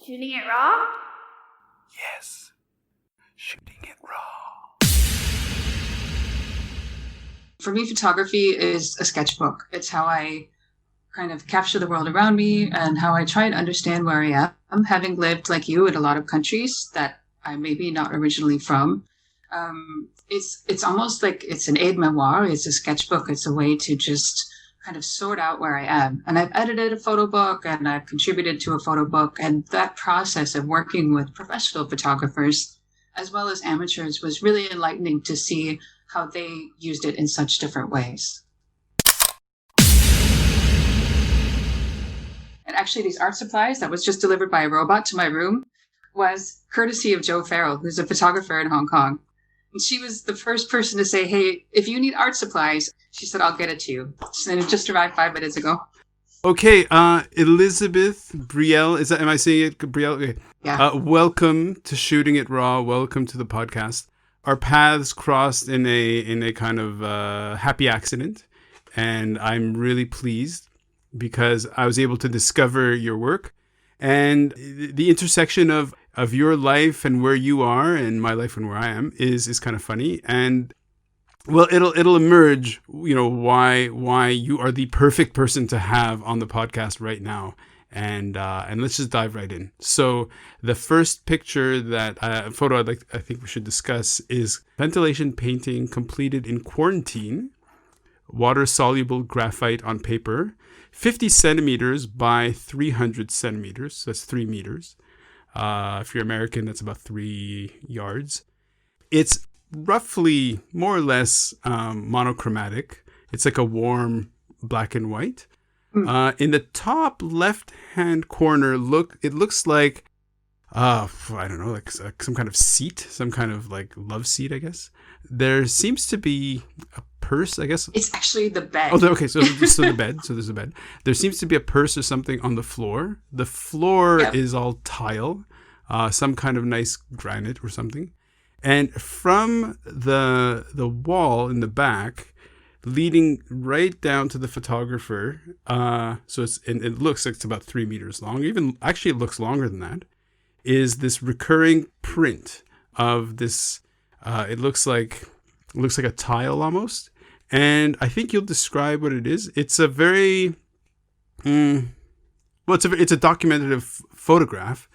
Shooting it raw? Yes. Shooting it raw. For me, photography is a sketchbook. It's how I kind of capture the world around me and how I try and understand where I am, having lived like you in a lot of countries that I'm maybe not originally from. It's almost like it's an aide-memoire. It's a sketchbook. It's a way to just kind of sort out where I am. And I've edited a photo book and I've contributed to a photo book. And that process of working with professional photographers as well as amateurs was really enlightening to see how they used it in such different ways. And actually, these art supplies that was just delivered by a robot to my room was courtesy of Jo Farrell, who's a photographer in Hong Kong. And she was the first person to say, hey, if you need art supplies, she said, I'll get it to you. And it just arrived 5 minutes ago. Okay, Elizabeth Briel, am I saying it? Briel? Okay. Yeah. Welcome to Shooting It Raw. Welcome to the podcast. Our paths crossed in a kind of happy accident, and I'm really pleased because I was able to discover your work and the intersection of your life and where you are and my life and where I am is kind of funny. And well, it'll emerge, why you are the perfect person to have on the podcast right now. And let's just dive right in. So the first picture photo I think we should discuss is ventilation painting completed in quarantine, water soluble graphite on paper, 50 centimeters by 300 centimeters. So that's 3 meters. If you're American, that's about 3 yards. It's roughly more or less monochromatic. It's like a warm black and white. In the top left-hand corner, it looks like, I don't know, like some kind of seat, some kind of like love seat, I guess. There seems to be a purse, I guess. It's actually the bed. Oh, okay. So the bed. So there's a bed. There seems to be a purse or something on the floor. The floor is all tile, some kind of nice granite or something. And from the wall in the back, leading right down to the photographer, so it looks like it's about 3 meters long. Even actually, it looks longer than that. Is this recurring print of this? It looks like a tile almost. And I think you'll describe what it is. It's a very, it's a documentative photograph,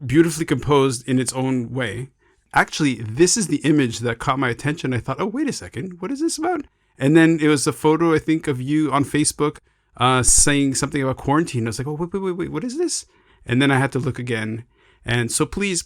beautifully composed in its own way. Actually, this is the image that caught my attention. I thought, oh, wait a second, what is this about? And then it was a photo, I think, of you on Facebook saying something about quarantine. I was like, oh, wait, what is this? And then I had to look again. And so please,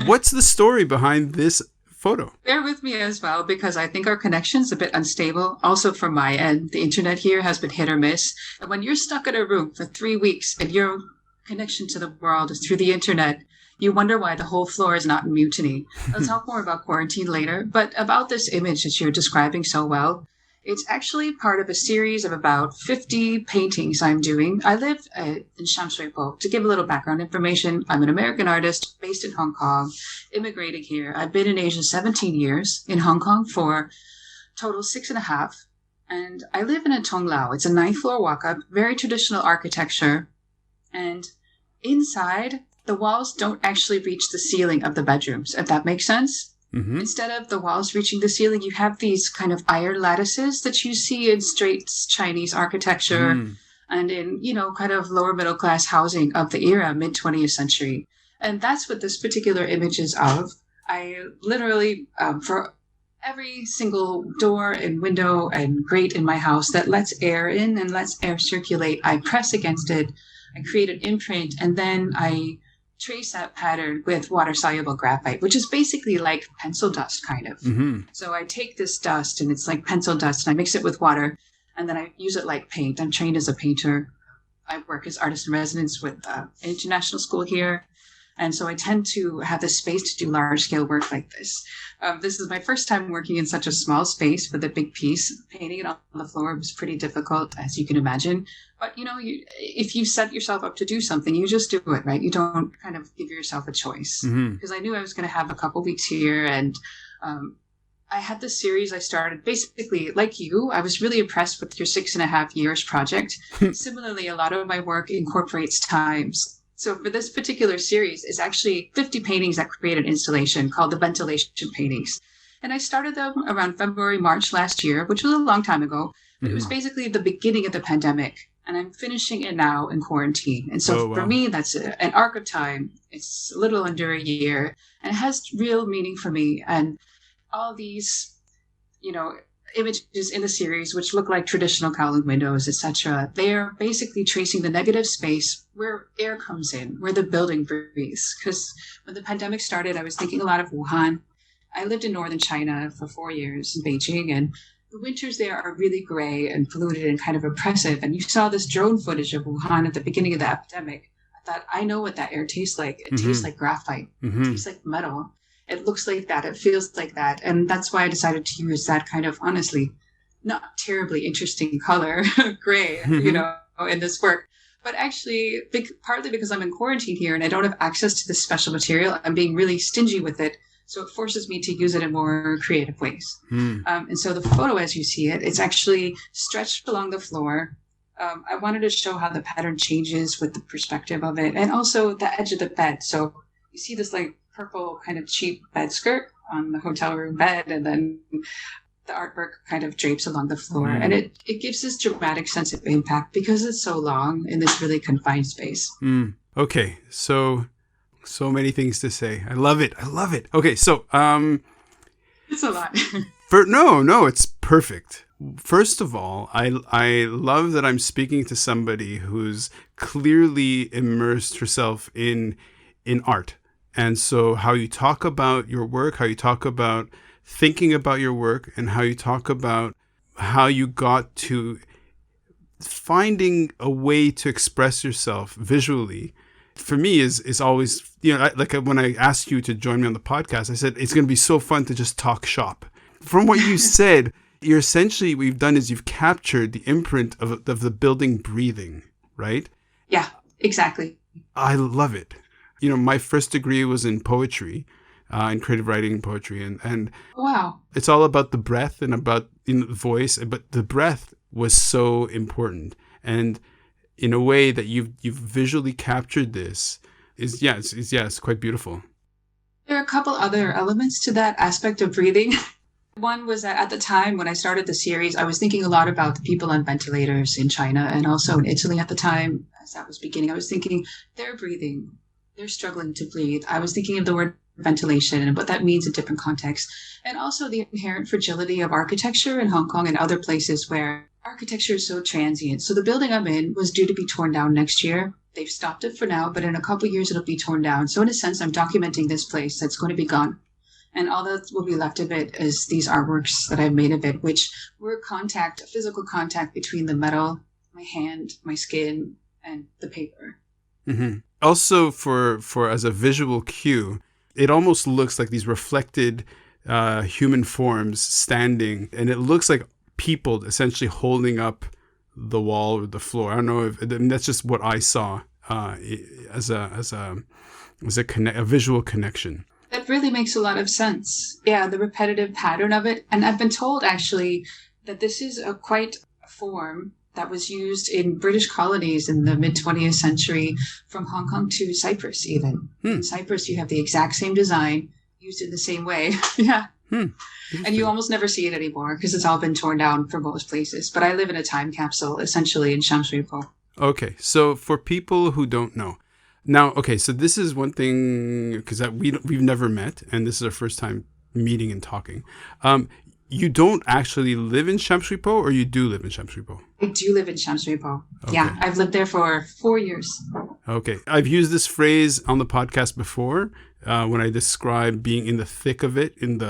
what's the story behind this photo? Bear with me as well, because I think our connection's a bit unstable. Also from my end, the internet here has been hit or miss. And when you're stuck in a room for 3 weeks and your connection to the world is through the internet, you wonder why the whole floor is not in mutiny. I'll talk more about quarantine later, but about this image that you're describing so well, it's actually part of a series of about 50 paintings I'm doing. I live in Sham Shui Po. To give a little background information, I'm an American artist based in Hong Kong, immigrated here. I've been in Asia 17 years, in Hong Kong for total 6.5. And I live in a Tong Lao. It's a 9th floor walk-up, very traditional architecture. And inside, the walls don't actually reach the ceiling of the bedrooms, if that makes sense. Mm-hmm. Instead of the walls reaching the ceiling, you have these kind of iron lattices that you see in straight Chinese architecture and in, kind of lower middle class housing of the era, mid 20th century. And that's what this particular image is of. I literally, for every single door and window and grate in my house that lets air in and lets air circulate, I press against it, I create an imprint, and then I trace that pattern with water-soluble graphite, which is basically like pencil dust, kind of. Mm-hmm. So I take this dust, and it's like pencil dust, and I mix it with water, and then I use it like paint. I'm trained as a painter. I work as artist in residence with an international school here, and so I tend to have the space to do large-scale work like this. This is my first time working in such a small space with a big piece. Painting it on the floor was pretty difficult, as you can imagine. But, if you set yourself up to do something, you just do it, right? You don't kind of give yourself a choice. Because I knew I was going to have a couple weeks here. And I had this series I started, basically, like you, I was really impressed with your 6.5 years project. Similarly, a lot of my work incorporates times. So for this particular series, it's actually 50 paintings that create an installation called the ventilation paintings. And I started them around February, March last year, which was a long time ago. But it was basically the beginning of the pandemic. And I'm finishing it now in quarantine. And so for me, that's an arc of time. It's a little under a year. And it has real meaning for me. And all these, images in the series, which look like traditional Kowloon windows, etc., they are basically tracing the negative space where air comes in, where the building breathes. Because when the pandemic started, I was thinking a lot of Wuhan. I lived in northern China for 4 years in Beijing, and the winters there are really gray and polluted and kind of oppressive. And you saw this drone footage of Wuhan at the beginning of the epidemic. I thought, I know what that air tastes like. It tastes like graphite. It tastes like metal. It looks like that. It feels like that. And that's why I decided to use that kind of, honestly, not terribly interesting color, gray, in this work. But actually, partly because I'm in quarantine here and I don't have access to this special material, I'm being really stingy with it. So it forces me to use it in more creative ways. And so the photo, as you see it, it's actually stretched along the floor. I wanted to show how the pattern changes with the perspective of it, and also the edge of the bed. So you see this like purple kind of cheap bed skirt on the hotel room bed, and then the artwork kind of drapes along the floor. And it gives this dramatic sense of impact because it's so long in this really confined space. Okay, so many things to say. I love it. Okay, so it's a lot. No, it's perfect. First of all, I love that I'm speaking to somebody who's clearly immersed herself in art. And so how you talk about your work, how you talk about thinking about your work, and how you talk about how you got to finding a way to express yourself visually, for me is always, like when I asked you to join me on the podcast, I said, it's going to be so fun to just talk shop. From what you said, you're essentially, what you've done is you've captured the imprint of the building breathing, right? Yeah, exactly. I love it. My first degree was in poetry, in creative writing and poetry. And wow, it's all about the breath and about the voice, but the breath was so important. And in a way that you've visually captured this it's quite beautiful. There are a couple other elements to that aspect of breathing. One was that at the time when I started the series, I was thinking a lot about the people on ventilators in China and also in Italy at the time. As that was beginning, I was thinking they're breathing. They're struggling to breathe. I was thinking of the word ventilation and what that means in different contexts. And also the inherent fragility of architecture in Hong Kong and other places where architecture is so transient. So the building I'm in was due to be torn down next year. They've stopped it for now, but in a couple of years it'll be torn down. So in a sense, I'm documenting this place that's going to be gone. And all that will be left of it is these artworks that I've made of it, which were a physical contact between the metal, my hand, my skin, and the paper. Also, for as a visual cue, it almost looks like these reflected human forms standing, and it looks like people essentially holding up the wall or the floor. I don't know if that's just what I saw as a visual connection. That really makes a lot of sense. Yeah, the repetitive pattern of it. And I've been told actually that this is quite a form that was used in British colonies in the mid-20th century, from Hong Kong to Cyprus even. In Cyprus, you have the exact same design, used in the same way. Yeah. And you almost never see it anymore because it's all been torn down for most places. But I live in a time capsule, essentially, in Sham Shui Po. Okay, so for people who don't know, now, okay, so this is one thing, because we've never met, and this is our first time meeting and talking. You don't actually live in Sham Shui Po, or you do live in Sham Shui Po? I do live in Sham Shui Po. Okay. Yeah, I've lived there for 4 years. Okay. I've used this phrase on the podcast before when I describe being in the thick of it. In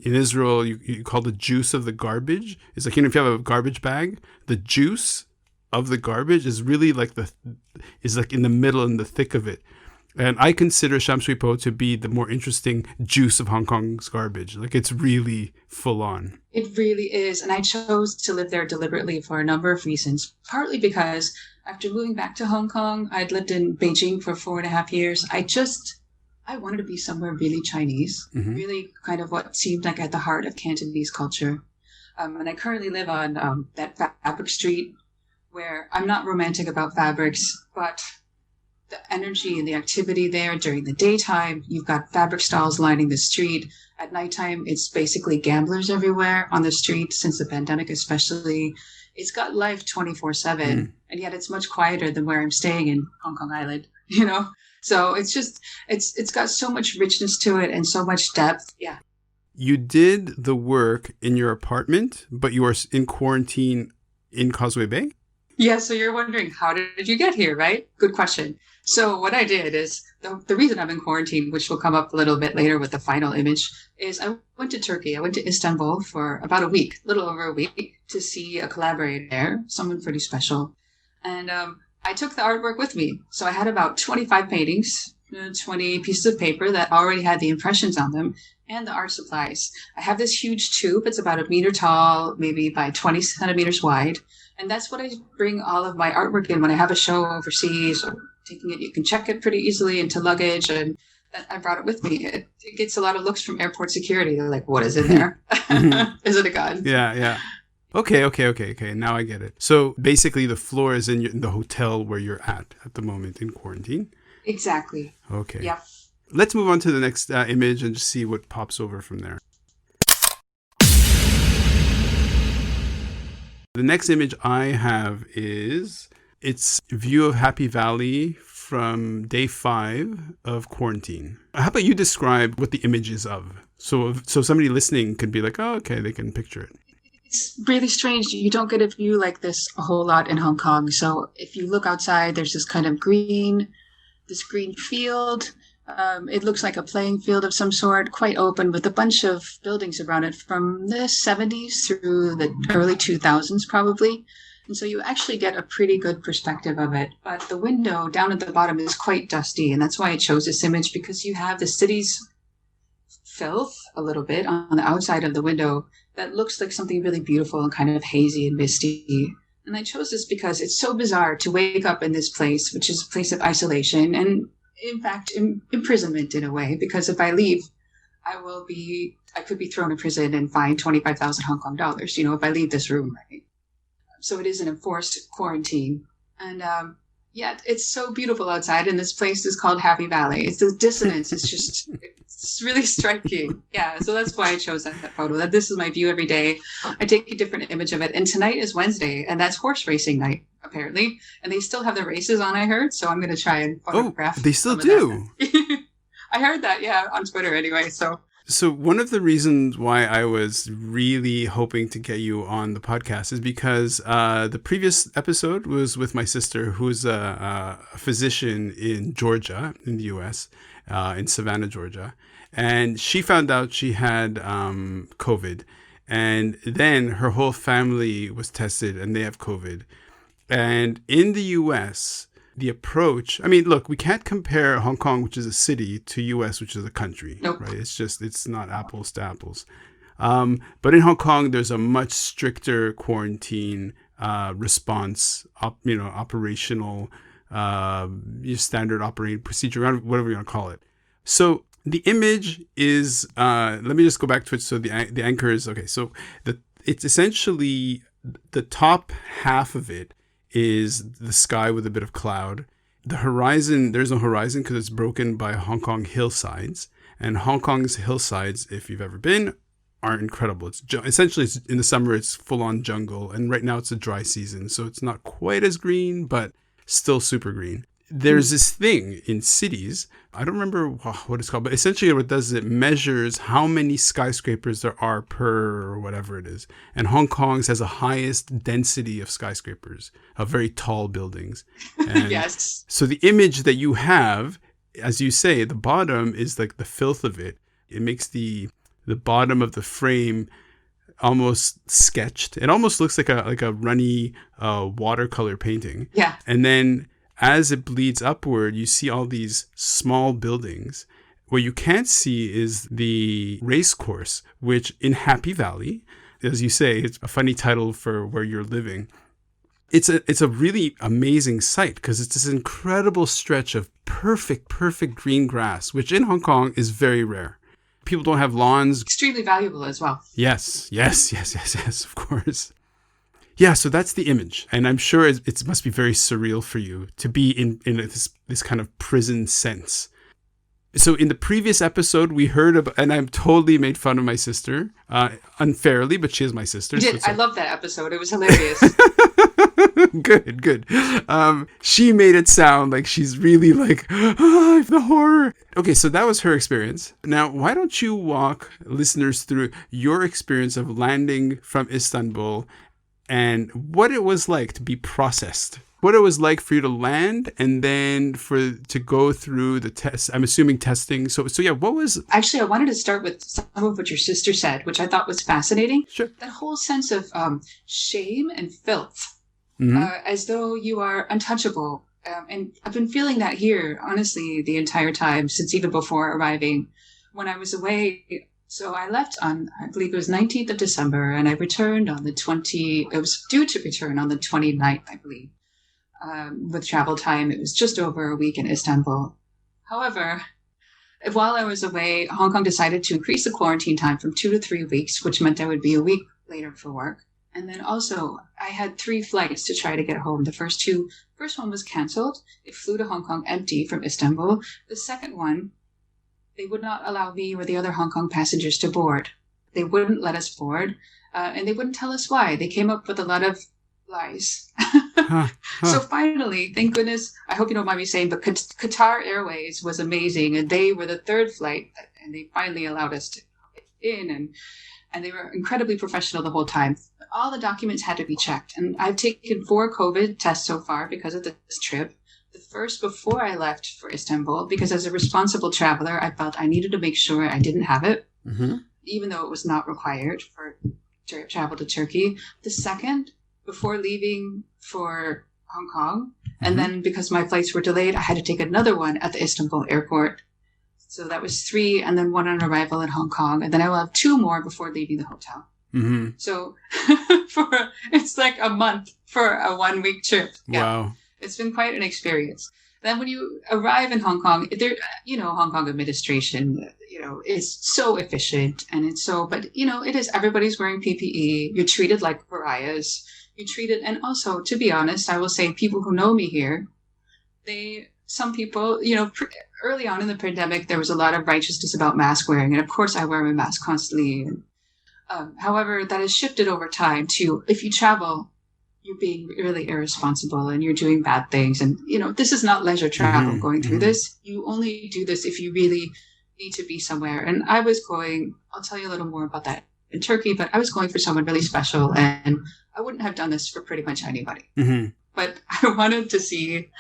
Israel, you call the juice of the garbage. It's like, if you have a garbage bag, the juice of the garbage is really is in the middle and the thick of it. And I consider Sham Shui Po to be the more interesting juice of Hong Kong's garbage. Like, it's really full on. It really is. And I chose to live there deliberately for a number of reasons. Partly because after moving back to Hong Kong, I'd lived in Beijing for 4.5 years. I wanted to be somewhere really Chinese, really kind of what seemed like at the heart of Cantonese culture. And I currently live on that fabric street where I'm not romantic about fabrics, but the energy and the activity there during the daytime. You've got fabric stalls lining the street. At nighttime, it's basically gamblers everywhere on the street since the pandemic, especially. It's got life 24/7, and yet it's much quieter than where I'm staying in Hong Kong Island, you know? So it's just, it's got so much richness to it and so much depth. Yeah. You did the work in your apartment, but you are in quarantine in Causeway Bay? Yeah, so you're wondering, how did you get here, right? Good question. So what I did is, the reason I'm in quarantine, which will come up a little bit later with the final image, is I went to Turkey. I went to Istanbul for about a week, a little over a week, to see a collaborator there, someone pretty special. And I took the artwork with me. So I had about 25 paintings, 20 pieces of paper that already had the impressions on them, and the art supplies. I have this huge tube. It's about a meter tall, maybe by 20 centimeters wide. And that's what I bring all of my artwork in when I have a show overseas or taking it. You can check it pretty easily into luggage, and I brought it with me. It gets a lot of looks from airport security. They're like, what is in there? Is it a gun? Yeah. Okay. Now I get it. So basically the floor is in the hotel where you're at the moment in quarantine? Exactly. Okay. Yep. Let's move on to the next image and just see what pops over from there. The next image I have is its view of Happy Valley from day 5 of quarantine. How about you describe what the image is of? So somebody listening could be like, oh, okay, they can picture it. It's really strange. You don't get a view like this a whole lot in Hong Kong. So if you look outside, there's this kind of green field. It looks like a playing field of some sort, quite open, with a bunch of buildings around it from the 70s through the early 2000s, probably. And so you actually get a pretty good perspective of it. But the window down at the bottom is quite dusty, and that's why I chose this image, because you have the city's filth a little bit on the outside of the window that looks like something really beautiful and kind of hazy and misty. And I chose this because it's so bizarre to wake up in this place, which is a place of isolation and, in fact, imprisonment in a way, because if I leave, I could be thrown in prison and fined 25,000 Hong Kong dollars, if I leave this room, right? So it is an enforced quarantine. And it's so beautiful outside, and this place is called Happy Valley. It's the dissonance. It's really striking. Yeah, so that's why I chose that photo. That this is my view every day. I take a different image of it. And tonight is Wednesday, and that's horse racing night, apparently. And they still have the races on, I heard. So I'm going to try and photograph. Oh, they still do? I heard that, yeah, on Twitter anyway. So one of the reasons why I was really hoping to get you on the podcast is because the previous episode was with my sister, who's a physician in Georgia, in the U.S., in Savannah, Georgia. And she found out she had COVID. And then her whole family was tested and they have COVID. And in the U.S., the approach, look, we can't compare Hong Kong, which is a city, to U.S., which is a country, nope. Right? It's not apples to apples. But in Hong Kong, there's a much stricter quarantine response, operational, standard operating procedure, whatever you want to call it. So the image is, let me just go back to it. So the anchor is, okay, so it's essentially the top half of it is the sky with a bit of cloud. The horizon, there's no horizon because it's broken by Hong Kong hillsides. And Hong Kong's hillsides, if you've ever been, are incredible. Essentially, in the summer, it's full-on jungle. And right now, it's a dry season. So it's not quite as green, but still super green. There's this thing in cities, I don't remember what it's called, but essentially what it does is it measures how many skyscrapers there are per or whatever it is. And Hong Kong's has the highest density of skyscrapers, of very tall buildings. And yes. So the image that you have, as you say, the bottom is like the filth of it. It makes the bottom of the frame almost sketched. It almost looks like a runny watercolor painting. Yeah. And then as it bleeds upward, you see all these small buildings. What you can't see is the race course, which in Happy Valley, as you say, it's a funny title for where you're living. It's a really amazing sight because it's this incredible stretch of perfect green grass, which in Hong Kong is very rare. People don't have lawns. Extremely valuable as well. Yes, of course. Yeah, so that's the image. And I'm sure it must be very surreal for you to be in this kind of prison sense. So in the previous episode, we heard about, and I've totally made fun of my sister, unfairly, but she is my sister. You did. I love that episode. It was hilarious. Good. She made it sound like she's really like, the horror. Okay, so that was her experience. Now, why don't you walk listeners through your experience of landing from Istanbul and what it was like to be processed? What it was like for you to land and then to go through the test. I'm assuming testing. So yeah, what was... Actually, I wanted to start with some of what your sister said, which I thought was fascinating. Sure. That whole sense of shame and filth. As though you are untouchable. And I've been feeling that here, honestly, the entire time, since even before arriving. When I was away, so I left on, I believe it was 19th of December, and I returned on it was due to return on the 29th, I believe. With travel time, it was just over a week in Istanbul. However, while I was away, Hong Kong decided to increase the quarantine time from 2 to 3 weeks, which meant I would be a week later for work. And then also, I had 3 flights to try to get home. The first one was canceled. It flew to Hong Kong empty from Istanbul. The second one, they would not allow me or the other Hong Kong passengers to board. They wouldn't let us board, and they wouldn't tell us why. They came up with a lot of lies. So finally, thank goodness, I hope you don't mind me saying, but Qatar Airways was amazing, and they were the 3rd flight, and they finally allowed us to get in, and they were incredibly professional the whole time. All the documents had to be checked. And I've taken 4 COVID tests so far because of this trip. The first before I left for Istanbul, because as a responsible traveler, I felt I needed to make sure I didn't have it, even though it was not required for travel to Turkey. The second, before leaving for Hong Kong. And then because my flights were delayed, I had to take another one at the Istanbul airport. So that was 3, and then 1 on arrival in Hong Kong. And then I will have 2 more before leaving the hotel. So it's like a month for a 1-week trip. Yeah. Wow. It's been quite an experience. Then when you arrive in Hong Kong, Hong Kong administration, is so efficient and it's so, but it is, everybody's wearing PPE. You're treated like pariahs. You're treated, and also, to be honest, I will say people who know me here, some people, early on in the pandemic, there was a lot of righteousness about mask wearing. And of course I wear my mask constantly. However, that has shifted over time to, if you travel, you're being really irresponsible and you're doing bad things. And, this is not leisure travel going through this. You only do this if you really need to be somewhere. And I was going, I'll tell you a little more about that in Turkey, but I was going for someone really special, and I wouldn't have done this for pretty much anybody. But I wanted to see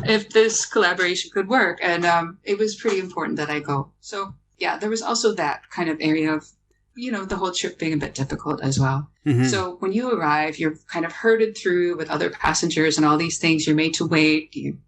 if this collaboration could work. And it was pretty important that I go. So, yeah, there was also that kind of area of, the whole trip being a bit difficult as well. So when you arrive, you're kind of herded through with other passengers and all these things. You're made to wait. You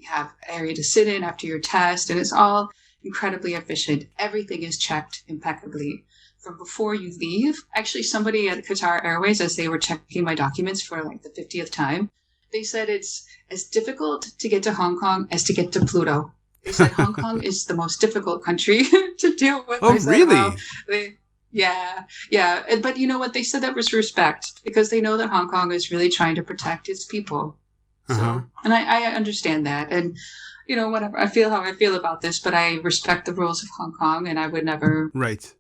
have an area to sit in after your test, and it's all incredibly efficient. Everything is checked impeccably from before you leave. Actually, somebody at Qatar Airways, as they were checking my documents for like the 50th time, they said it's as difficult to get to Hong Kong as to get to Pluto. They said Hong Kong is the most difficult country to deal with. Oh, really? Yeah. But you know what? They said that was respect, because they know that Hong Kong is really trying to protect its people. So, and I understand that. And, whatever. I feel how I feel about this, but I respect the rules of Hong Kong, and I would never... Right.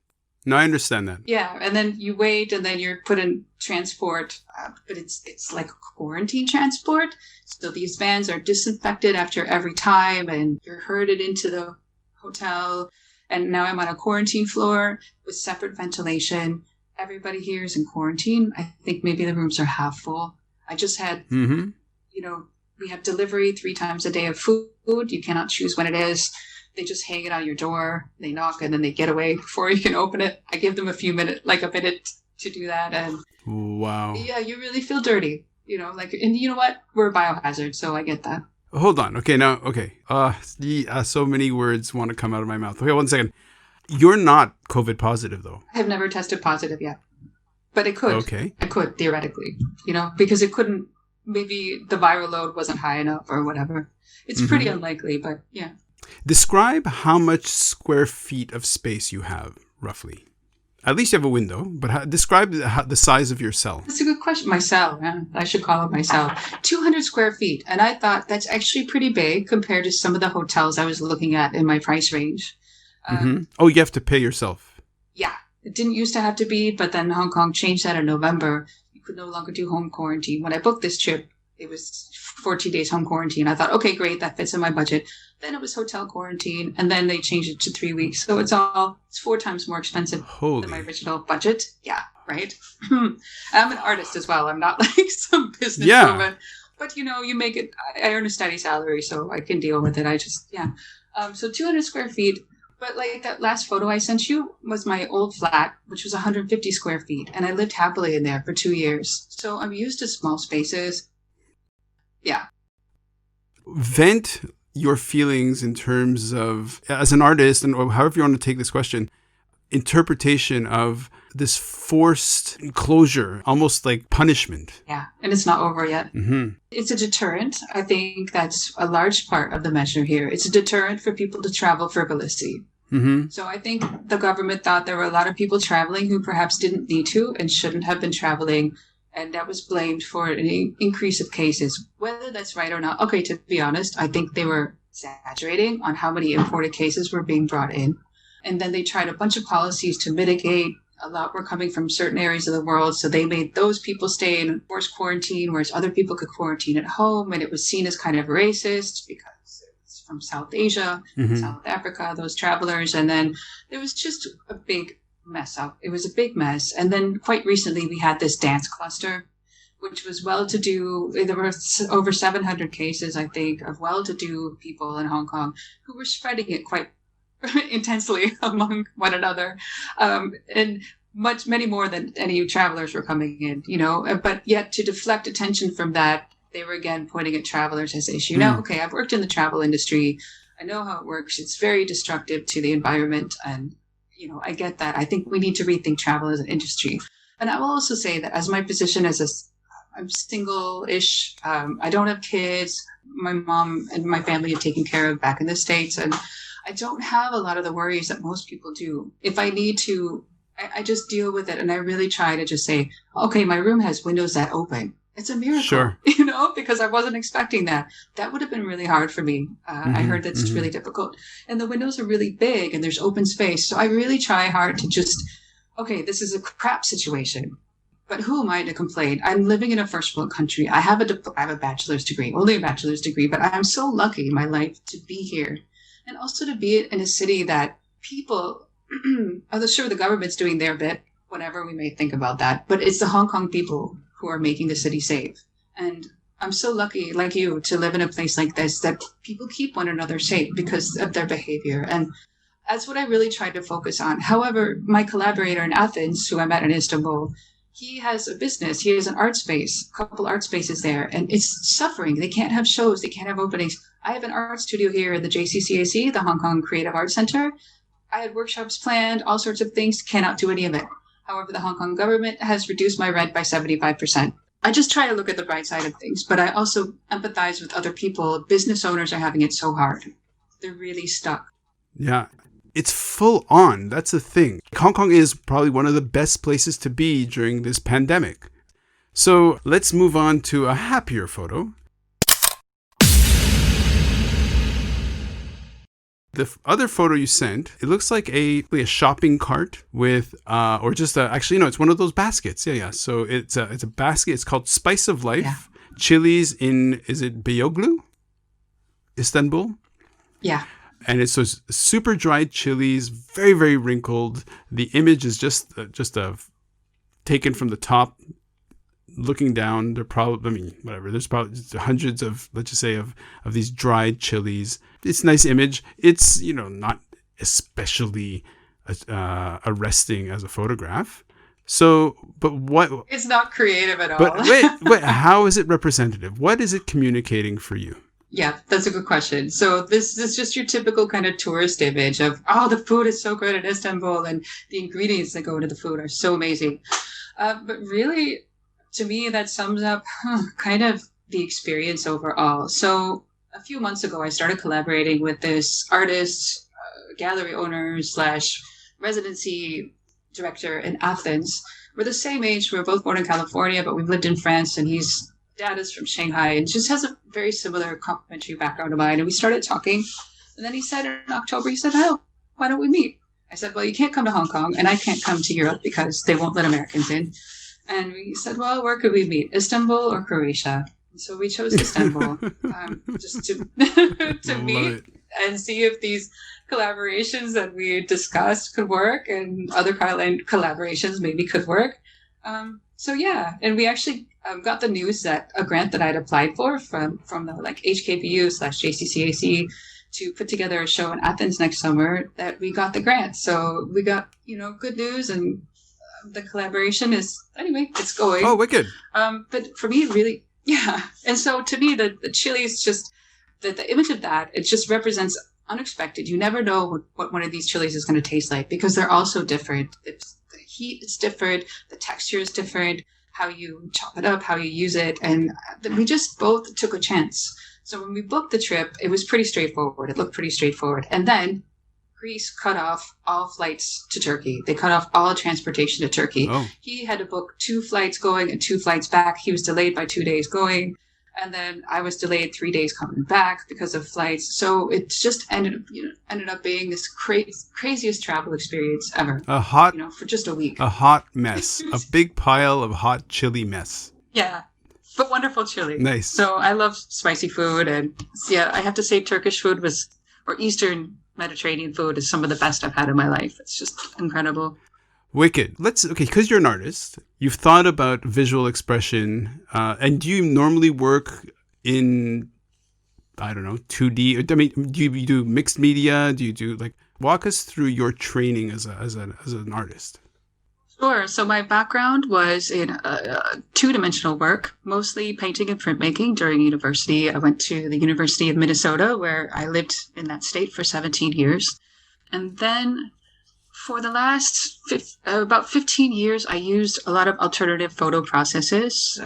No, I understand that. Yeah, and then you wait, and then you're put in transport, but it's like quarantine transport. So these vans are disinfected after every time, and you're herded into the hotel. And now I'm on a quarantine floor with separate ventilation. Everybody here is in quarantine. I think maybe the rooms are half full. I just had, we have delivery 3 times a day of food. You cannot choose when it is. They just hang it on your door. They knock and then they get away before you can open it. I give them a minute to do that. And wow. Yeah, you really feel dirty, and you know what? We're a biohazard, so I get that. Hold on. Okay, now, okay. So many words want to come out of my mouth. Okay, 1 second. You're not COVID positive, though. I have never tested positive yet. But it could. Okay. I could, theoretically, because it couldn't, maybe the viral load wasn't high enough or whatever. It's pretty unlikely, but yeah. Describe how much square feet of space you have, roughly. At least you have a window, but describe the size of your cell. That's a good question. My cell, yeah, I should call it my cell. 200 square feet. And I thought that's actually pretty big compared to some of the hotels I was looking at in my price range. Oh, you have to pay yourself. Yeah, it didn't used to have to be, but then Hong Kong changed that in November. You could no longer do home quarantine. When I booked this trip, it was 14 days home quarantine. I thought, okay, great, that fits in my budget. Then it was hotel quarantine, and then they changed it to 3 weeks. So it's 4 times more expensive than my original budget. Yeah, right? I'm an artist as well. I'm not like some businesswoman. But, you make it, I earn a steady salary, so I can deal with it. So 200 square feet. But like that last photo I sent you was my old flat, which was 150 square feet. And I lived happily in there for 2 years. So I'm used to small spaces. Yeah. Vent your feelings in terms of, as an artist, and however you want to take this question, interpretation of this forced closure, almost like punishment. Yeah, and it's not over yet. Mm-hmm. It's a deterrent. I think that's a large part of the measure here. It's a deterrent for people to travel frivolously. Mm-hmm. So I think the government thought there were a lot of people traveling who perhaps didn't need to and shouldn't have been traveling. And that was blamed for an increase of cases. Whether that's right or not, okay, to be honest, I think they were exaggerating on how many imported cases were being brought in. And then they tried a bunch of policies to mitigate. A lot were coming from certain areas of the world. So they made those people stay in forced quarantine, whereas other people could quarantine at home. And it was seen as kind of racist because it's from South Asia, South Africa, those travelers. And then there was just a big mess up. It was a big mess. And then quite recently we had this dance cluster, which was well-to-do. There were over 700 cases, I think, of well-to-do people in Hong Kong who were spreading it quite intensely among one another. And many more than any travelers were coming in, but yet to deflect attention from that, they were again pointing at travelers as the issue. Now, okay, I've worked in the travel industry. I know how it works. It's very destructive to the environment. And I get that. I think we need to rethink travel as an industry. And I will also say that as my position I'm single-ish. I don't have kids. My mom and my family are taken care of back in the States. And I don't have a lot of the worries that most people do. If I need to, I just deal with it. And I really try to just say, okay, my room has windows that open. It's a miracle, sure. Because I wasn't expecting that. That would have been really hard for me. I heard that's really difficult. And the windows are really big and there's open space. So I really try hard to just, okay, this is a crap situation. But who am I to complain? I'm living in a first world country. I have a bachelor's degree, only a bachelor's degree, but I'm so lucky in my life to be here. And also to be in a city that people, I'm sure the government's doing their bit, whatever we may think about that, but it's the Hong Kong people who are making the city safe. And I'm so lucky, like you, to live in a place like this, that people keep one another safe because of their behavior. And that's what I really tried to focus on. However, my collaborator in Athens, who I met in Istanbul, he has a business. He has an art space, a couple art spaces there, and it's suffering. They can't have shows. They can't have openings. I have an art studio here at the JCCAC, the Hong Kong Creative Arts Center. I had workshops planned, all sorts of things, cannot do any of it. However, the Hong Kong government has reduced my rent by 75%. I just try to look at the bright side of things, but I also empathize with other people. Business owners are having it so hard. They're really stuck. Yeah. It's full on. That's the thing. Hong Kong is probably one of the best places to be during this pandemic. So let's move on to a happier photo. The other photo you sent, it looks like a shopping cart with, or just it's one of those baskets. Yeah. So it's a basket. It's called Spice of Life. Yeah. Chilies in, is it Beyoğlu? Istanbul? Yeah. And it's those super dried chilies, very, very wrinkled. The image is just taken from the top, looking down. They're probably, there's probably hundreds of, let's just say, of these dried chilies. It's a nice image. It's, not especially arresting as a photograph. So, but what? It's not creative at all. But wait, how is it representative? What is it communicating for you? Yeah, that's a good question. So this is just your typical kind of tourist image of, the food is so good in Istanbul and the ingredients that go into the food are so amazing. But really, to me, that sums up kind of the experience overall. So a few months ago, I started collaborating with this artist, gallery owner / residency director in Athens. We're the same age. We're both born in California, but we've lived in France, and his dad is from Shanghai and just has a very similar complementary background to mine. And we started talking. And then he said in October, he said, oh, why don't we meet? I said, well, you can't come to Hong Kong and I can't come to Europe because they won't let Americans in. And we said, well, where could we meet? Istanbul or Croatia? And so we chose Istanbul just to, to meet and see if these collaborations that we discussed could work and other collaborations maybe could work. So yeah, and we actually got the news that a grant that I'd applied for from the like HKPU/JCCAC to put together a show in Athens next summer, that we got the grant. So we got, good news, and the collaboration is, anyway, it's going. Oh, wicked. But for me, really, yeah. And so to me, the chili is just, the image of that, it just represents unexpected. You never know what one of these chilies is going to taste like because they're all so different. The heat is different. The texture is different. How you chop it up, how you use it. And we just both took a chance. So when we booked the trip, it was pretty straightforward. It looked pretty straightforward. And then Greece cut off all flights to Turkey. They cut off all transportation to Turkey. Oh. He had to book 2 flights going and 2 flights back. He was delayed by 2 days going. And then I was delayed 3 days coming back because of flights. So it just ended up being this craziest travel experience ever. For just a week. A hot mess. A big pile of hot chili mess. Yeah. But wonderful chili. Nice. So I love spicy food. And yeah, I have to say Turkish food or Eastern Mediterranean food is some of the best I've had in my life. It's just incredible. Wicked. Because you're an artist, you've thought about visual expression, and do you normally work in, 2D? I mean, do you do mixed media? Do you do walk us through your training as an artist? Sure. So my background was in two-dimensional work, mostly painting and printmaking during university. I went to the University of Minnesota, where I lived in that state for 17 years. And then for the last about 15 years, I used a lot of alternative photo processes.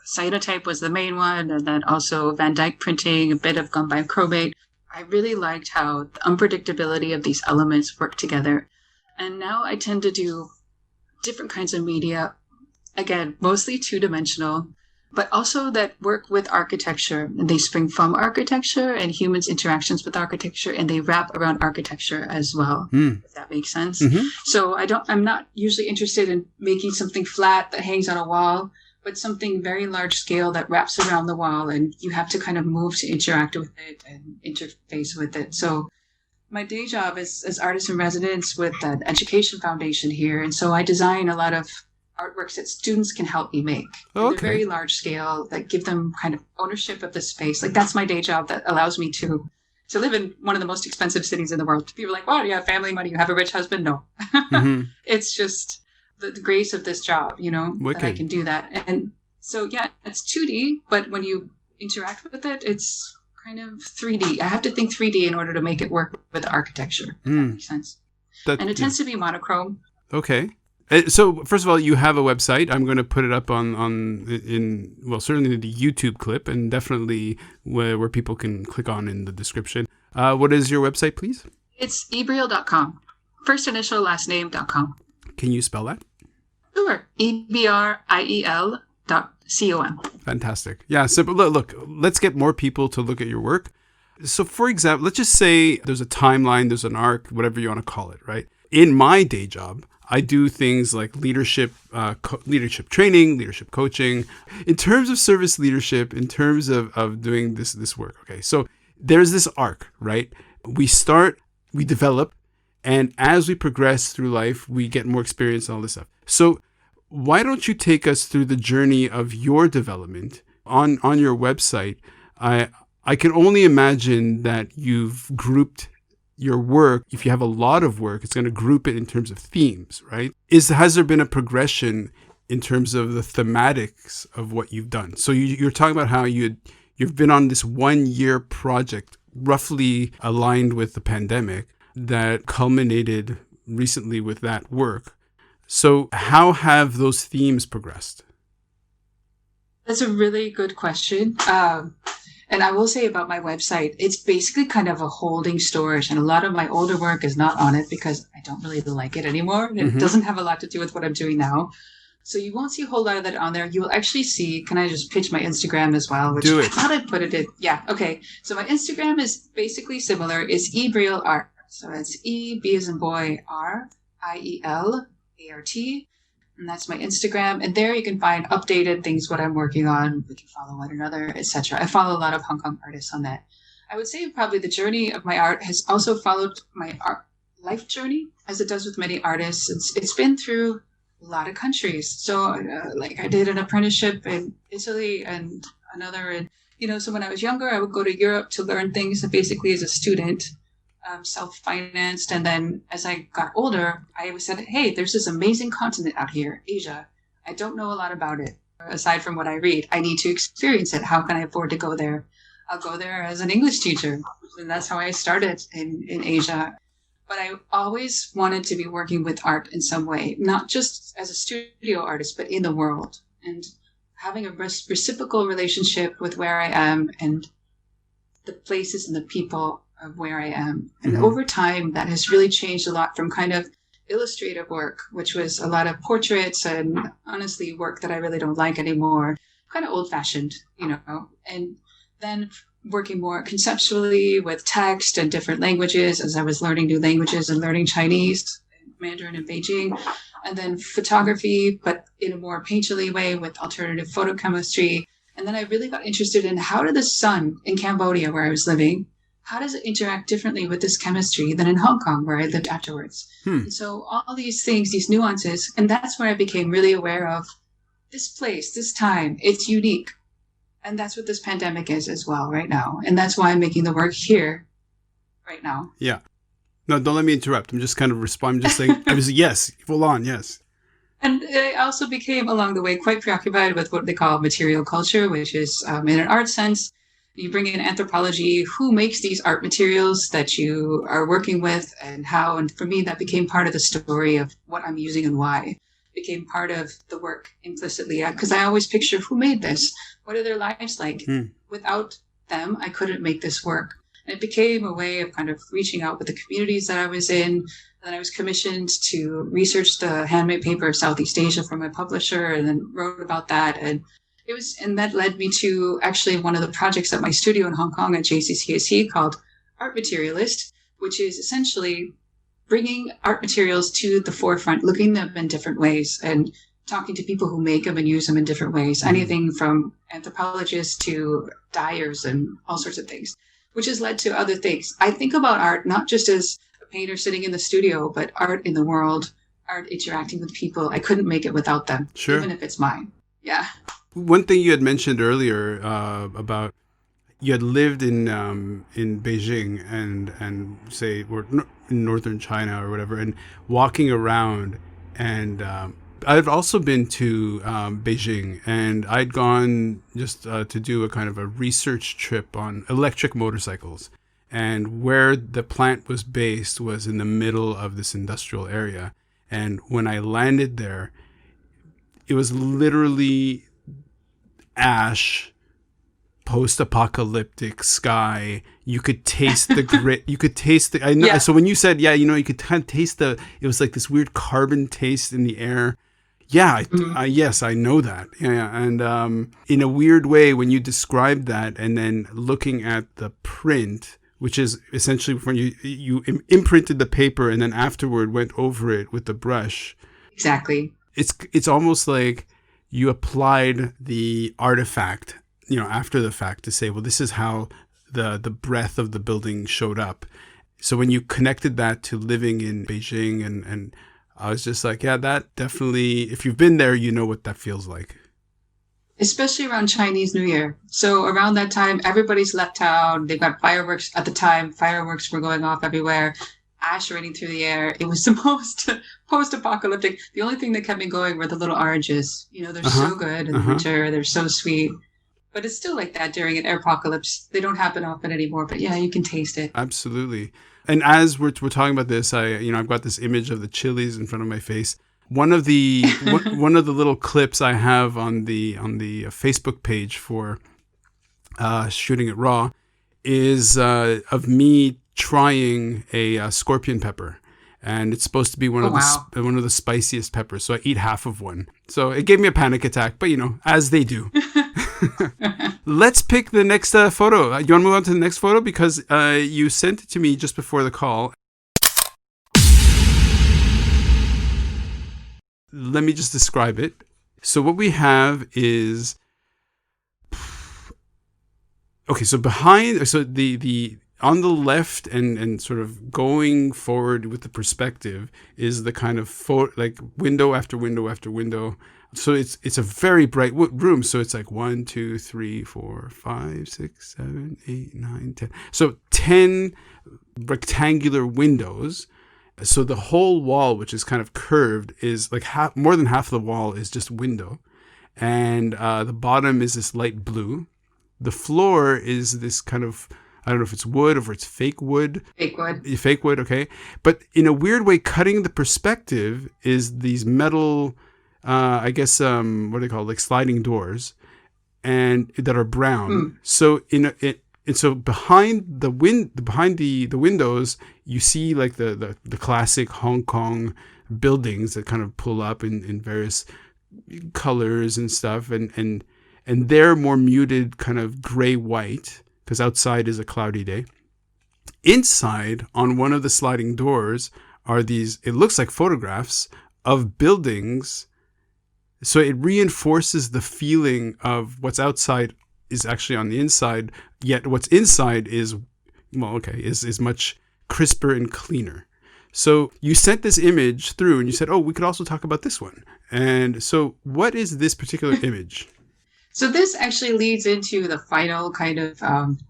Cyanotype was the main one, and then also Van Dyke printing, a bit of gum bichromate. I really liked how the unpredictability of these elements work together. And now I tend to do different kinds of media, again, mostly two-dimensional, but also that work with architecture. And they spring from architecture and humans' interactions with architecture, and they wrap around architecture as well, if that makes sense. Mm-hmm. So I'm not usually interested in making something flat that hangs on a wall, but something very large scale that wraps around the wall, and you have to kind of move to interact with it and interface with it. So my day job is as artist in residence with an education foundation here. And so I design a lot of artworks that students can help me make. Okay. They're very large scale that give them kind of ownership of the space. That's my day job that allows me to live in one of the most expensive cities in the world. People are like, wow, do you have family money? You have a rich husband? No. Mm-hmm. It's just the grace of this job, that I can do that. And so, yeah, it's 2D, but when you interact with it, it's kind of 3D. I have to think 3D in order to make it work with the architecture. If that makes sense. And it tends to be monochrome. Okay. So first of all, you have a website. I'm going to put it up certainly the YouTube clip, and definitely where people can click on in the description. What is your website, please? It's ebriel.com. First initial, last name.com. Can you spell that? Sure. EBRIEL.com. Fantastic. Yeah. So look, let's get more people to look at your work. So for example, let's just say there's a timeline, there's an arc, whatever you want to call it, right? In my day job, I do things like leadership training, leadership coaching. In terms of service leadership, in terms of doing this work, okay? So there's this arc, right? We start, we develop, and as we progress through life, we get more experience and all this stuff. So why don't you take us through the journey of your development on your website? I can only imagine that you've grouped your work. If you have a lot of work, it's going to group it in terms of themes, right? Has there been a progression in terms of the thematics of what you've done? So you're talking about how you've been on this 1-year project, roughly aligned with the pandemic, that culminated recently with that work. So how have those themes progressed? That's a really good question. And I will say about my website, it's basically kind of a holding storage. And a lot of my older work is not on it because I don't really like it anymore. It doesn't have a lot to do with what I'm doing now. So you won't see a whole lot of that on there. You will actually see, can I just pitch my Instagram as well? Which Do I it. thought I put it in. Yeah, okay. So my Instagram is basically similar. It's Briel Art. So it's E, B as in boy, R, IEL, ART. And that's my Instagram. And there you can find updated things, what I'm working on. We can follow one another, etc. I follow a lot of Hong Kong artists on that. I would say probably the journey of my art has also followed my art life journey, as it does with many artists. It's been through a lot of countries. So like I did an apprenticeship in Italy and another in, so when I was younger, I would go to Europe to learn things basically as a student. Self-financed. And then as I got older, I always said, hey, there's this amazing continent out here, Asia. I don't know a lot about it. Aside from what I read, I need to experience it. How can I afford to go there? I'll go there as an English teacher. And that's how I started in Asia. But I always wanted to be working with art in some way, not just as a studio artist, but in the world. And having a reciprocal relationship with where I am and the places and the people of where I am. And over time, that has really changed a lot from kind of illustrative work, which was a lot of portraits and honestly work that I really don't like anymore, kind of old fashioned, and then working more conceptually with text and different languages as I was learning new languages and learning Chinese, Mandarin in Beijing, and then photography, but in a more painterly way with alternative photochemistry. And then I really got interested in how did the sun in Cambodia, where I was living, how does it interact differently with this chemistry than in Hong Kong, where I lived afterwards? And so all these things, these nuances, and that's where I became really aware of this place, this time, it's unique. And that's what this pandemic is as well right now. And that's why I'm making the work here right now. Yeah. No, don't let me interrupt. I'm just kind of responding. I'm just saying, I was yes, full on, yes. And I also became, along the way, quite preoccupied with what they call material culture, which is, in an art sense, you bring in anthropology, who makes these art materials that you are working with and how. And for me, that became part of the story of what I'm using and why. It became part of the work implicitly, because I always picture who made this? What are their lives like? Without them, I couldn't make this work. And it became a way of kind of reaching out with the communities that I was in. And then I was commissioned to research the handmade paper of Southeast Asia from my publisher and then wrote about that. And that led me to actually one of the projects at my studio in Hong Kong at JCCAC called Art Materialist, which is essentially bringing art materials to the forefront, looking at them in different ways and talking to people who make them and use them in different ways, anything from anthropologists to dyers and all sorts of things, which has led to other things. I think about art not just as a painter sitting in the studio, but art in the world, art interacting with people. I couldn't make it without them, even if it's mine. Yeah. One thing you had mentioned earlier about you had lived in Beijing and say or in northern China or whatever, and walking around, and I've also been to Beijing, and I'd gone just to do a kind of a research trip on electric motorcycles, and where the plant was based was in the middle of this industrial area, and when I landed there, it was literally ash, post-apocalyptic sky. You could taste the grit. You could taste the. I know. Yeah. So when you said, you could kind of taste the. It was like this weird carbon taste in the air. Yeah. Yes, I know that. Yeah. And in a weird way, when you described that, and then looking at the print, which is essentially when you imprinted the paper, and then afterward went over it with the brush. Exactly. It's almost like you applied the artifact, after the fact to say, well, this is how the breadth of the building showed up. So when you connected that to living in Beijing, and I was just like, yeah, that definitely, if you've been there, you know what that feels like. Especially around Chinese New Year. So around that time, everybody's left town. They've got fireworks at the time. Fireworks were going off everywhere. Ash raining through the air. It was the most post-apocalyptic. The only thing that kept me going were the little oranges. They're so good in the winter. They're so sweet. But it's still like that during an apocalypse. They don't happen often anymore. But yeah, you can taste it. Absolutely. And as we're talking about this, I've got this image of the chilies in front of my face. One of the one of the little clips I have on the Facebook page for shooting it raw, is of me trying a scorpion pepper. And it's supposed to be one Oh, of wow. one of the spiciest peppers. So I eat half of one. So it gave me a panic attack, but as they do. Let's pick the next photo. You want to move on to the next photo? Because you sent it to me just before the call. Let me just describe it. So what we have is... Okay, so the on the left and sort of going forward with the perspective is the kind of like window after window after window. So it's a very bright room. So it's like 1, 2, 3, 4, 5, 6, 7, 8, 9, 10. So 10 rectangular windows. So the whole wall, which is kind of curved, is like more than half of the wall is just window. And the bottom is this light blue. The floor is this kind of, I don't know if it's wood or if it's fake wood. Fake wood. Fake wood, okay. But in a weird way, cutting the perspective is these metal, I guess, what do they call it? Like sliding doors, and that are brown. So and so behind the windows, you see like the classic Hong Kong buildings that kind of pull up in various colors and stuff, and they're more muted, kind of gray white, because outside is a cloudy day. Inside, on one of the sliding doors, are these, it looks like photographs of buildings. So it reinforces the feeling of what's outside is actually on the inside, yet what's inside is much crisper and cleaner. So you sent this image through and you said, oh, we could also talk about this one. And so what is this particular image? So this actually leads into the final kind of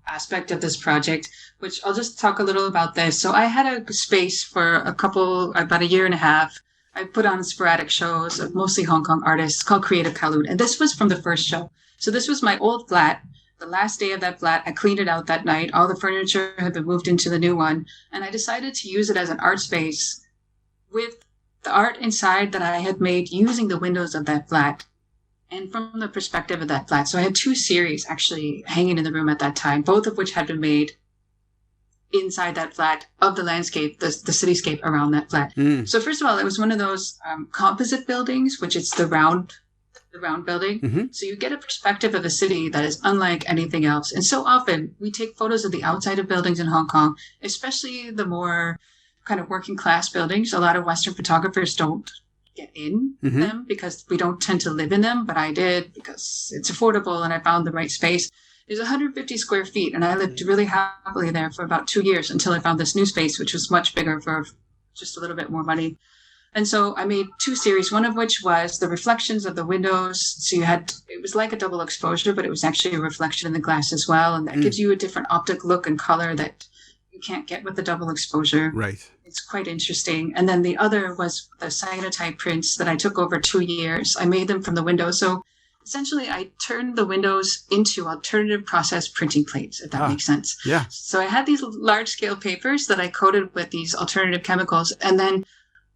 aspect of this project, which I'll just talk a little about this. So I had a space for about a year and a half. I put on sporadic shows of mostly Hong Kong artists called Creative Kowloon. And this was from the first show. So this was my old flat. The last day of that flat, I cleaned it out that night. All the furniture had been moved into the new one. And I decided to use it as an art space with the art inside that I had made using the windows of that flat and from the perspective of that flat. So I had 2 series actually hanging in the room at that time, both of which had been made inside that flat of the landscape, the cityscape around that flat. So first of all, it was one of those composite buildings, which it's the round building. Mm-hmm. So you get a perspective of a city that is unlike anything else. And so often we take photos of the outside of buildings in Hong Kong, especially the more kind of working class buildings. A lot of Western photographers don't get in them because we don't tend to live in them, but I did because it's affordable and I found the right space. There's 150 square feet and I lived really happily there for about 2 years until I found this new space, which was much bigger for just a little bit more money. And so I made 2 series, one of which was the reflections of the windows. So it was like a double exposure, but it was actually a reflection in the glass as well. And that gives you a different optic look and color that you can't get with the double exposure. Right. It's quite interesting. And then the other was the cyanotype prints that I took over 2 years. I made them from the windows. So essentially I turned the windows into alternative process printing plates, if that makes sense. Yeah. So I had these large scale papers that I coated with these alternative chemicals. And then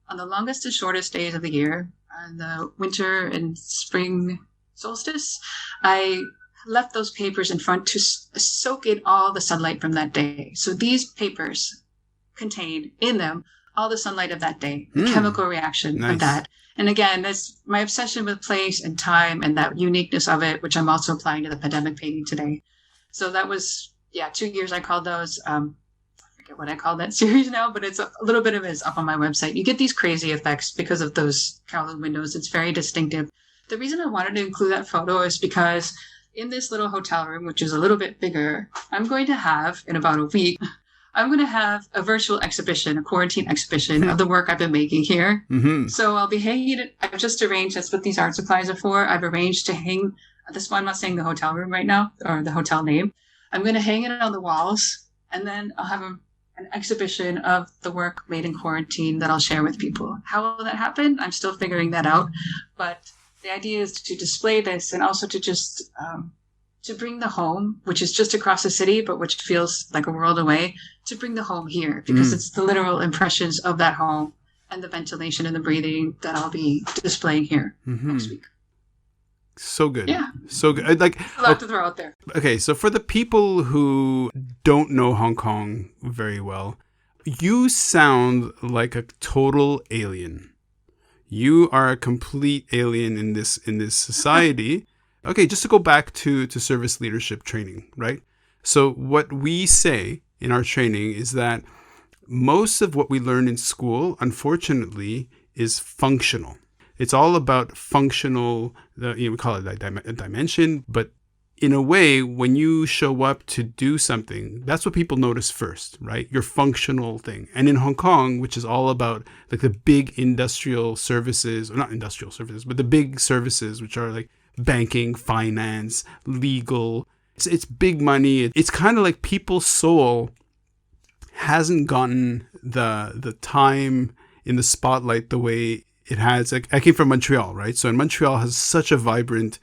on the longest and shortest days of the year, on the winter and spring solstice, I left those papers in front to soak in all the sunlight from that day. So these papers contain in them all the sunlight of that day, the chemical reaction of that. And again, that's my obsession with place and time and that uniqueness of it, which I'm also applying to the pandemic painting today. So that was, 2 years I called those. I forget what I call that series now, but it's a little bit of it is up on my website. You get these crazy effects because of those Kowloon windows. It's very distinctive. The reason I wanted to include that photo is because in this little hotel room, which is a little bit bigger, I'm going to have, in about a week, I'm going to have a virtual exhibition, a quarantine exhibition of the work I've been making here. Mm-hmm. So I'll be hanging it. I've just arranged, that's what these art supplies are for. I've arranged to hang, this one, I'm not saying the hotel room right now, or the hotel name. I'm going to hang it on the walls, and then I'll have an exhibition of the work made in quarantine that I'll share with people. How will that happen? I'm still figuring that out. But the idea is to display this and also to just to bring the home, which is just across the city, but which feels like a world away, to bring the home here because it's the literal impressions of that home and the ventilation and the breathing that I'll be displaying here next week. So good. Yeah. So good. Like, A lot to throw out there. okay, so for the people who don't know Hong Kong very well, you sound like a total alien. You are a complete alien in this society. Okay, just to go back to service leadership training, right? So what we say in our training is that most of what we learn in school, unfortunately, is functional. It's all about functional, we call it a dimension, but in a way, when you show up to do something, that's what people notice first, right? Your functional thing. And in Hong Kong, which is all about like the big industrial services, or not industrial services, but the big services, which are like banking, finance, legal. It's big money. It's kind of like people's soul hasn't gotten the time in the spotlight the way it has. Like, I came from Montreal, right? So in Montreal has such a vibrant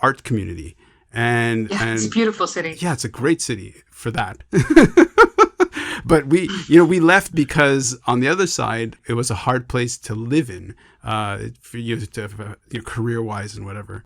art community. And it's a beautiful city. Yeah, it's a great city for that. But we left because on the other side, it was a hard place to live in, for you to career-wise and whatever.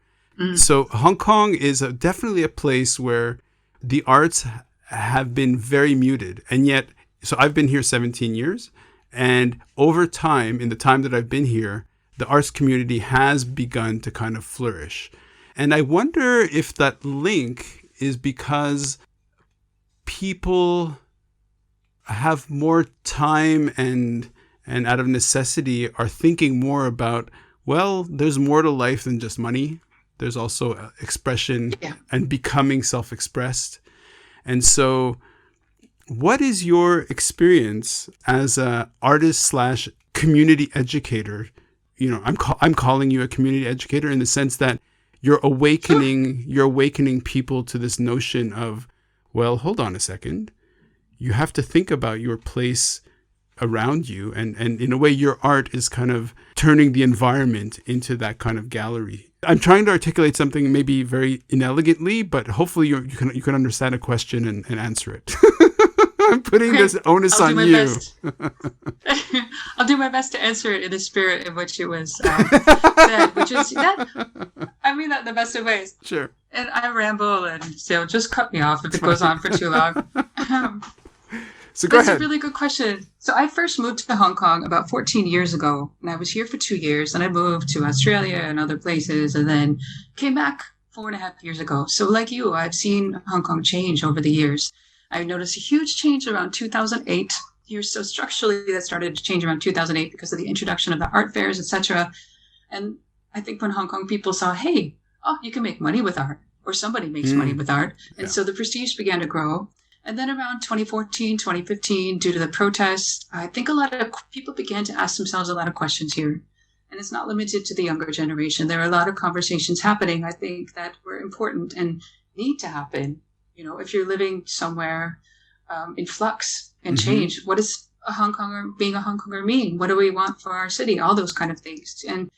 So Hong Kong is definitely a place where the arts have been very muted. And yet, so I've been here 17 years. And over time, in the time that I've been here, the arts community has begun to kind of flourish. And I wonder if that link is because people have more time and out of necessity are thinking more about, well, there's more to life than just money. There's also expression and becoming self-expressed. And so what is your experience as an artist / community educator? I'm calling you a community educator in the sense that you're awakening people to this notion of, well, hold on a second. You have to think about your place around you. And in a way, your art is kind of turning the environment into that kind of gallery. I'm trying to articulate something maybe very inelegantly, but hopefully you can understand a question and answer it. I'm putting this onus on you. I'll do my best to answer it in the spirit in which it was said, which is that. I mean that in the best of ways. Sure. And I ramble, and so just cut me off if it goes on for too long. So go ahead. That's a really good question. So I first moved to Hong Kong about 14 years ago, and I was here for 2 years, and I moved to Australia and other places, and then came back 4.5 years ago. So like you, I've seen Hong Kong change over the years. I noticed a huge change around 2008. Here, so structurally, that started to change around 2008 because of the introduction of the art fairs, etc. And I think when Hong Kong people saw, hey, you can make money with art, or somebody makes money with art. And so the prestige began to grow. And then around 2014, 2015, due to the protests, I think a lot of people began to ask themselves a lot of questions here. And it's not limited to the younger generation. There are a lot of conversations happening, I think, that were important and need to happen. If you're living somewhere in flux and change, what does being a Hong Konger mean? What do we want for our city? All those kind of things. And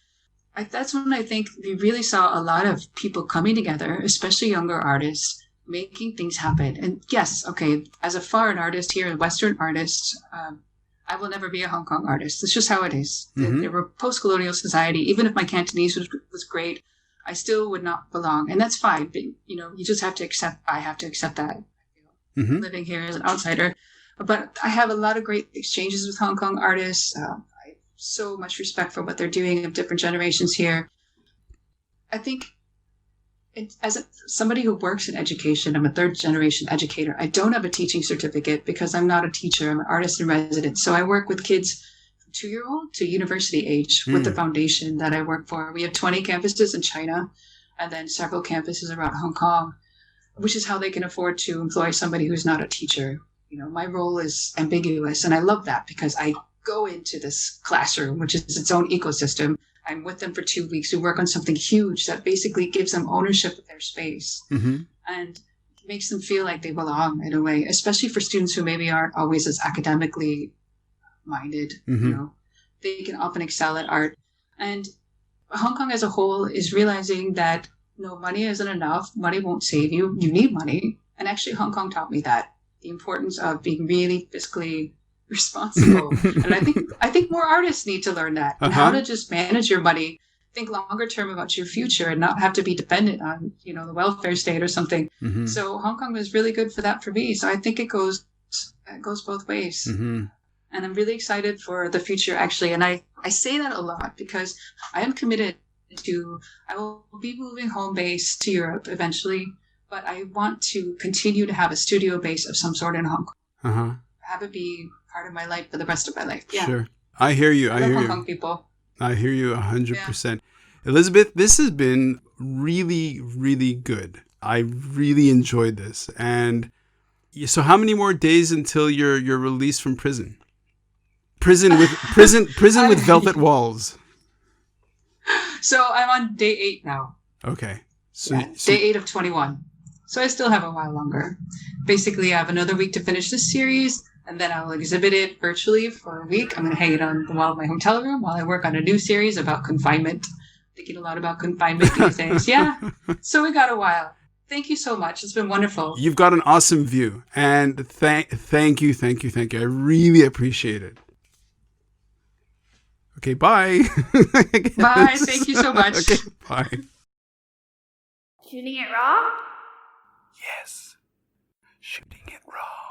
that's when I think we really saw a lot of people coming together, especially younger artists, making things happen. And yes, okay, as a foreign artist here, a Western artist, I will never be a Hong Kong artist. It's just how it is. They were post-colonial society. Even if my Cantonese was great, I still would not belong. And that's fine. But, you just have to accept, I have to accept that. Living here as an outsider. But I have a lot of great exchanges with Hong Kong artists. I have so much respect for what they're doing of different generations here. I think as somebody who works in education, I'm a third generation educator. I don't have a teaching certificate because I'm not a teacher. I'm an artist in residence. So I work with kids from 2-year-old to university age with the foundation that I work for. We have 20 campuses in China and then several campuses around Hong Kong, which is how they can afford to employ somebody who's not a teacher. My role is ambiguous, and I love that because I go into this classroom, which is its own ecosystem. I'm with them for 2 weeks. We work on something huge that basically gives them ownership of their space and makes them feel like they belong in a way, especially for students who maybe aren't always as academically minded. They can often excel at art. And Hong Kong as a whole is realizing that money isn't enough. Money won't save you. You need money. And actually, Hong Kong taught me that, the importance of being really fiscally responsible. And I think more artists need to learn that, and how to just manage your money. think longer term about your future and not have to be dependent on, the welfare state or something. Mm-hmm. So Hong Kong was really good for that for me. So I think it goes both ways. Mm-hmm. And I'm really excited for the future, actually. And I say that a lot because I am committed I will be moving home base to Europe eventually, but I want to continue to have a studio base of some sort in Hong Kong. Uh-huh. Have it be part of my life for the rest of my life. Yeah. Sure. I hear you. I love Hong Kong people. I hear you 100%. Elizabeth, this has been really, really good. I really enjoyed this. And so how many more days until you're released from prison? Prison with velvet walls. So I'm on day 8 now. Okay. Day 8 of 21. So I still have a while longer. Basically, I have another week to finish this series, and then I'll exhibit it virtually for a week. I'm going to hang it on the wall of my hotel room while I work on a new series about confinement. Thinking a lot about confinement these days. Yeah. So we got a while. Thank you so much. It's been wonderful. You've got an awesome view. And thank you. I really appreciate it. Okay, bye. Bye. Thank you so much. Okay, bye. Shooting it raw? Yes. Shooting it raw.